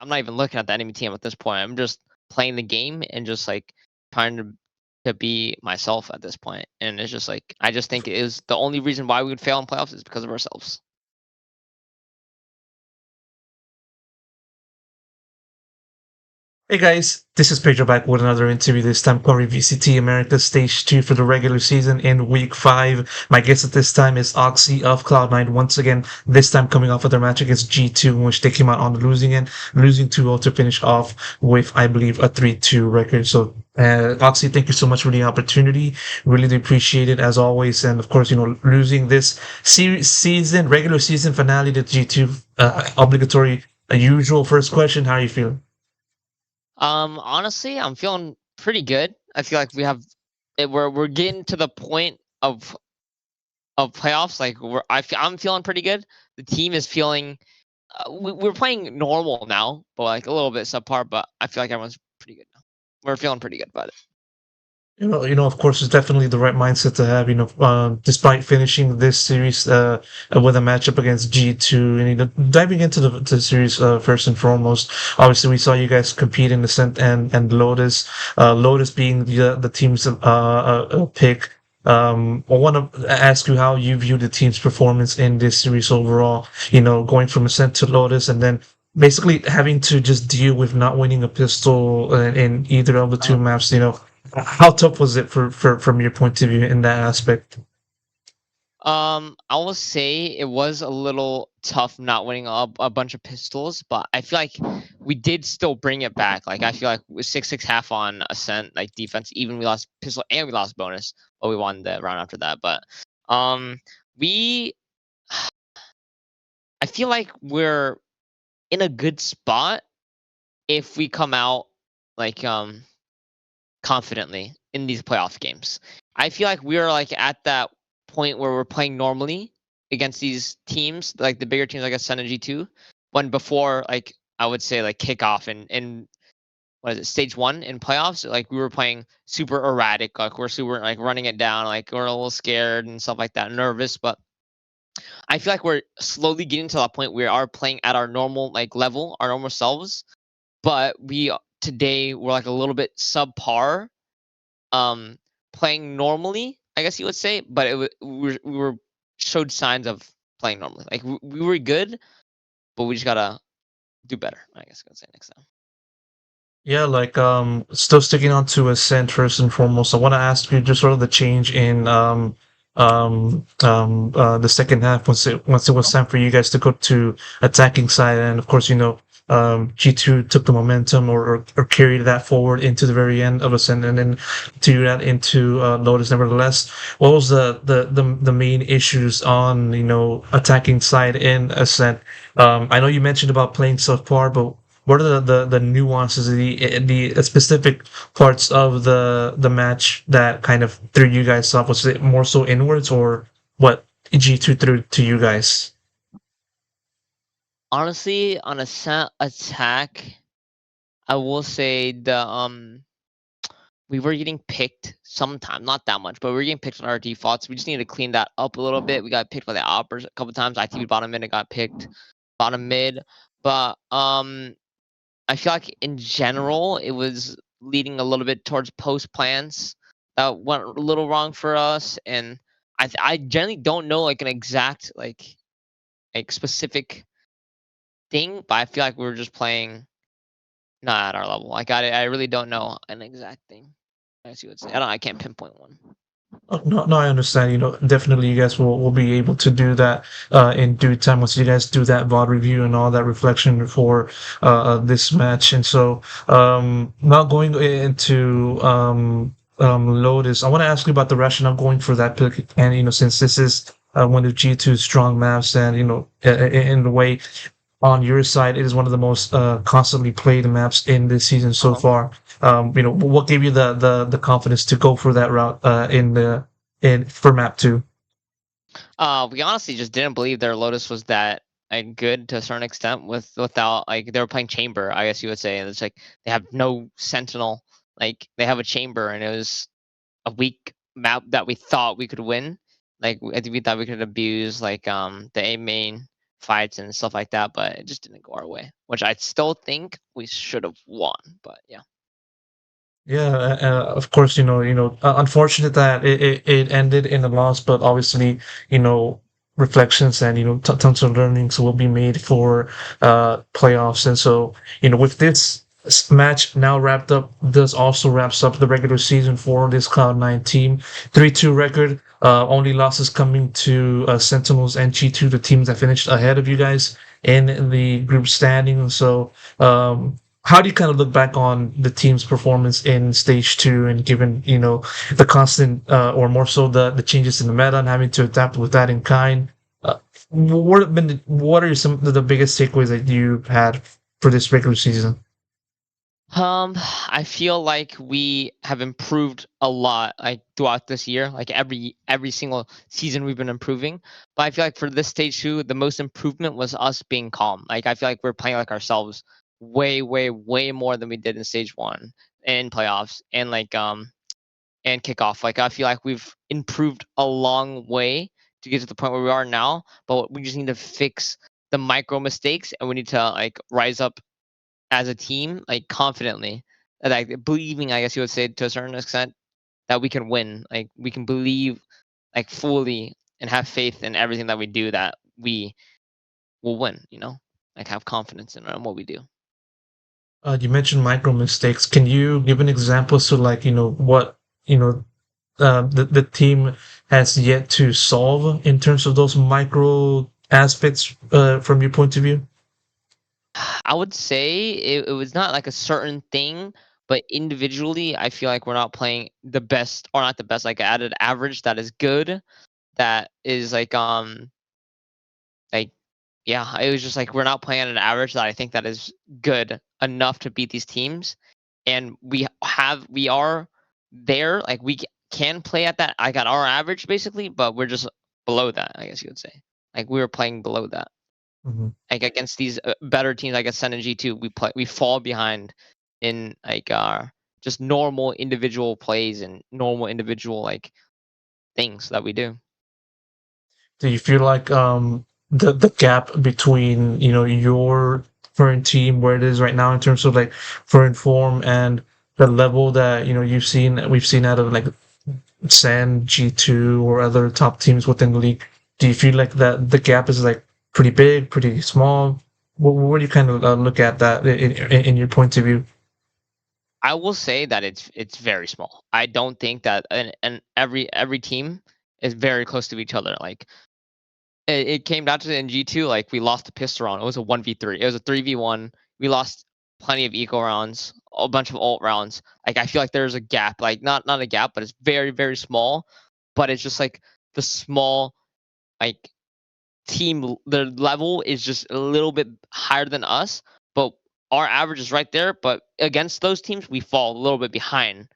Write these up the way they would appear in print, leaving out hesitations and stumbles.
I'm not even looking at the enemy team at this point. I'm just playing the game and just like trying to be myself at this point. And it's just like I just think it is the only reason why we would fail in playoffs is because of ourselves. Hey guys, this is Pedro back with another interview, this time covering VCT Americas Stage 2 for the regular season in Week 5. My guest at this time is OXY of Cloud9 once again, this time coming off of their match against G2 in which they came out on the losing end, losing 2-0 to finish off with, I believe, a 3-2 record. So, OXY, thank you so much for the opportunity. Really do appreciate it as always. And of course, losing this regular season finale to G2, obligatory, a usual first question. How are you feeling? Honestly, I'm feeling pretty good. I feel like we have we're getting to the point of playoffs. Like I'm feeling pretty good. The team is feeling. We're playing normal now, but like a little bit subpar. But I feel like everyone's pretty good now. We're feeling pretty good about it. Of course, it's definitely the right mindset to have. Despite finishing this series with a matchup against G2, and diving into the series first and foremost. Obviously, we saw you guys compete in Ascent and Lotus. Lotus being the team's pick. I want to ask you how you view the team's performance in this series overall. Going from Ascent to Lotus, and then basically having to just deal with not winning a pistol in either of the two maps. How tough was it from your point of view in that aspect? I will say it was a little tough not winning a bunch of pistols, but I feel like we did still bring it back. Like I feel like with 6-6 half on Ascent, like defense, even we lost pistol and we lost bonus, but we won the round after that. But we, I feel like we're in a good spot if we come out like confidently in these playoff games. I feel like we're like at that point where we're playing normally against these teams, like the bigger teams like Ascend and G2, when before like I would say like kickoff and what is it, stage one in playoffs, like we were playing super erratic, like we're super like running it down, like we're a little scared and stuff like that, nervous, but I feel like we're slowly getting to that point where we are playing at our normal like level, our normal selves, but we today we're like a little bit subpar um playing normally, I guess you would say, but we were showed signs of playing normally. Like we were good, but we just gotta do better, I guess I could say next time. Yeah, like still sticking on to Ascent first and foremost. I want to ask you just sort of the change in the second half once it was time for you guys to go to attacking side, and of course G2 took the momentum or carried that forward into the very end of Ascent, and then to that into Lotus. Nevertheless, what was the main issues on attacking side in Ascent? I know you mentioned about playing subpar, but what are the nuances, the specific parts of the match that kind of threw you guys off? Was it more so inwards, or what G2 threw to you guys? Honestly, on a set attack, I will say the we were getting picked sometime, not that much, but we were getting picked on our defaults. We just needed to clean that up a little bit. We got picked by the oppers a couple times. ITV bottom mid and got picked bottom mid. But I feel like in general it was leading a little bit towards post plans that went a little wrong for us, and I generally don't know like an exact like specific thing, but I feel like we were just playing not at our level. Like I really don't know an exact thing. As you would say, I can't pinpoint one. Oh, no, no, I understand. Definitely, you guys will be able to do that in due time once you guys do that VOD review and all that reflection before this match. And so, now going into Lotus, I want to ask you about the rationale going for that pick. And since this is one of G2's strong maps, and in the way on your side, it is one of the most constantly played maps in this season so Uh-huh. far. What gave you the confidence to go for that route in for map two? We honestly just didn't believe their Lotus was that like good to a certain extent without like they were playing chamber, I guess you would say, and it's like they have no sentinel, like they have a chamber, and it was a weak map that we thought we could win. Like I think we thought we could abuse like the A main fights and stuff like that, but it just didn't go our way, which I still think we should have won. But yeah. Yeah, of course, unfortunate that it ended in a loss, but obviously, reflections and, tons of learnings will be made for playoffs. And so, with this match now wrapped up, this also wraps up the regular season for this Cloud9 team. 3-2 record, only losses coming to Sentinels and G2, the teams that finished ahead of you guys in the group standing. So, how do you kind of look back on the team's performance in stage two, and given the constant or more so the changes in the meta and having to adapt with that in kind? What are some of the biggest takeaways that you've had for this regular season? I feel like we have improved a lot, like throughout this year. Like every single season, we've been improving. But I feel like for this stage two, the most improvement was us being calm. Like I feel like we're playing like ourselves way, way, way more than we did in stage one and playoffs and and kickoff. Like I feel like we've improved a long way to get to the point where we are now. But we just need to fix the micro mistakes, and we need to like rise up as a team, like confidently, like believing, I guess you would say to a certain extent, that we can win. Like we can believe like fully and have faith in everything that we do, that we will win, like have confidence in what we do. You mentioned micro mistakes. Can you give an example so like what the team has yet to solve in terms of those micro aspects from your point of view? I would say it was not like a certain thing, but individually, I feel like we're not playing the best, or not the best, like at an average that is good, that is like yeah, it was just like we're not playing at an average that I think that is good enough to beat these teams, and we are there, like we can play at that, like at our average basically, but we're just below that, I guess you would say. Like we were playing below that, Mhm. like against these better teams, like at Sen and G2, we fall behind in like just normal individual plays and normal individual like things that we do. Do you feel like the gap between your current team where it is right now in terms of like current form and the level that we've seen out of like San G2 or other top teams within the league, do you feel like that the gap is like pretty big, pretty small? What do you kind of look at that in your point of view? I will say that it's very small. I don't think that, and every team is very close to each other. Like it came down to in G2, like we lost the pistol round. It was a 1v3. It was a 3v1. We lost plenty of eco rounds, a bunch of ult rounds. Like I feel like there's a gap, like not a gap, but it's very, very small. But it's just like the small like team, the level is just a little bit higher than us, but our average is right there. But against those teams, we fall a little bit behind.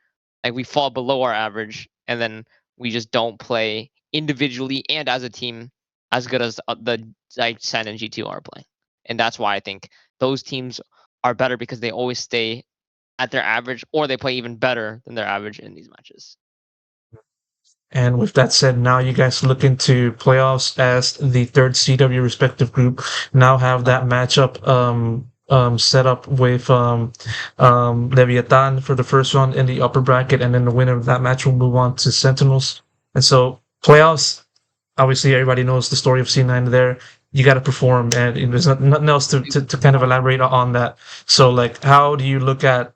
Like we fall below our average, and then we just don't play individually and as a team as good as the like Sen and G2 are playing. And that's why I think those teams are better, because they always stay at their average, or they play even better than their average in these matches. And with that said, now you guys look into playoffs as the third seed of your respective group. Now have that matchup set up with Leviathan for the first round in the upper bracket, and then the winner of that match will move on to Sentinels. And so playoffs, obviously everybody knows the story of C9 there. You got to perform, and there's nothing else to kind of elaborate on that. So like, how do you look at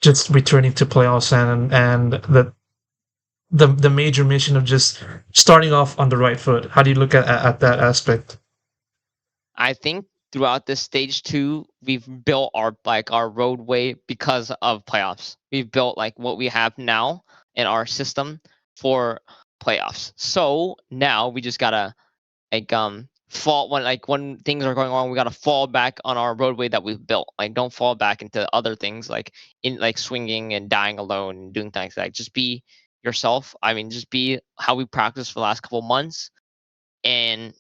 just returning to playoffs and the major mission of just starting off on the right foot? How do you look at that aspect? I think throughout this stage two, we've built our roadway because of playoffs. We've built like what we have now in our system for playoffs. So now we just gotta like fall when things are going wrong, we gotta fall back on our roadway that we've built. Like don't fall back into other things like in like swinging and dying alone and doing things like just be yourself. I mean, just be how we practiced for the last couple months, and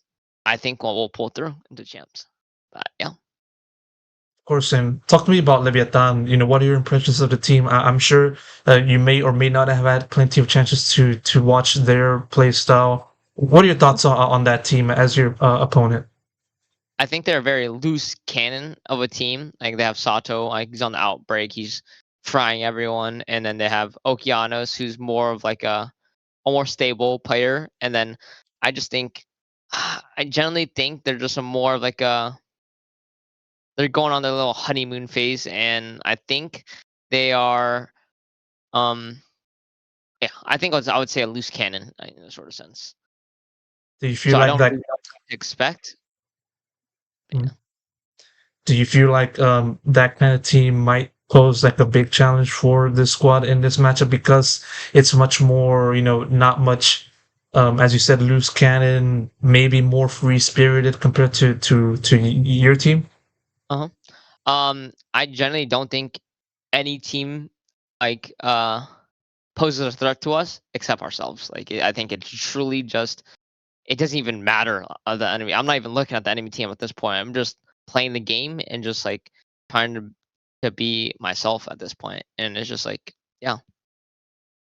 I think we'll pull through into champs. But yeah, Of course, and talk to me about Leviathan. What are your impressions of the team? I'm sure you may or may not have had plenty of chances to watch their play style. What are your thoughts on that team as your opponent? I think they're a very loose cannon of a team. Like they have Sato, like he's on the outbreak, he's frying everyone, and then they have Okeanos, who's more of like a more stable player, and then I just think I generally think they're just a more of like a they're going on their little honeymoon phase, and I think they are um yeah, I think I would say a loose cannon in a sort of sense. Do you So feel I like don't that? really know what to expect. Mm. Yeah. Do you feel like that kind of team might pose like a big challenge for this squad in this matchup because it's much more, not much, as you said, loose cannon, maybe more free spirited compared to your team? Uh-huh. I generally don't think any team like poses a threat to us except ourselves. Like I think it's truly just it doesn't even matter the enemy. I'm not even looking at the enemy team at this point. I'm just playing the game and just like trying to be myself at this point. And it's just like, yeah,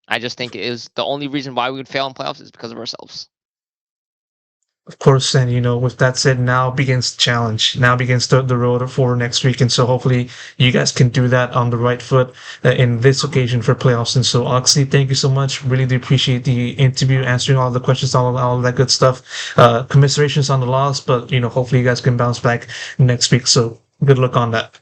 I just think it is the only reason why we would fail in playoffs is because of ourselves. Of course, and with that said, now begins the challenge. Now begins the road for next week, and so hopefully you guys can do that on the right foot in this occasion for playoffs. And so, Oxley, thank you so much. Really do appreciate the interview, answering all the questions, all that good stuff. Commiserations on the loss, but hopefully you guys can bounce back next week. So good luck on that.